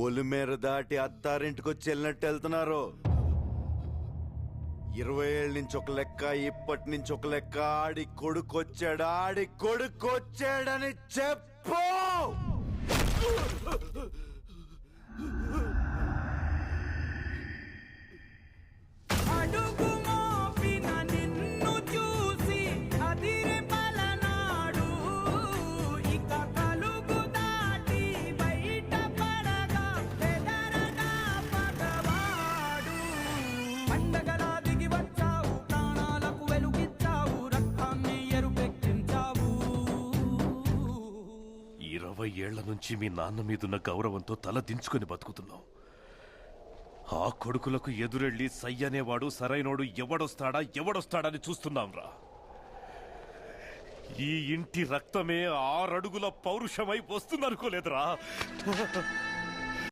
పొలిమేర దాటి అత్తారింటికొచ్చి వెళ్ళినట్టు వెళ్తున్నారు. 20 ఏళ్ళ నుంచి ఒక లెక్క, ఇప్పటి నుంచి ఒక లెక్క. ఆడి కొడుకొచ్చాడని చెప్పు. ఏళ్ల నుంచి మీ నాన్న మీదున్న గౌరవంతో తల దించుకొని బతుకుతున్నాం. ఆ కొడుకులకు ఎదురెళ్ళి సయ్యనేవాడు సరైనోడు ఎవడొస్తాడని చూస్తున్నాంరా. ఈ ఇంటి రక్తమే 6 అడుగుల పౌరుషమై వస్తుందనుకోలేదురా.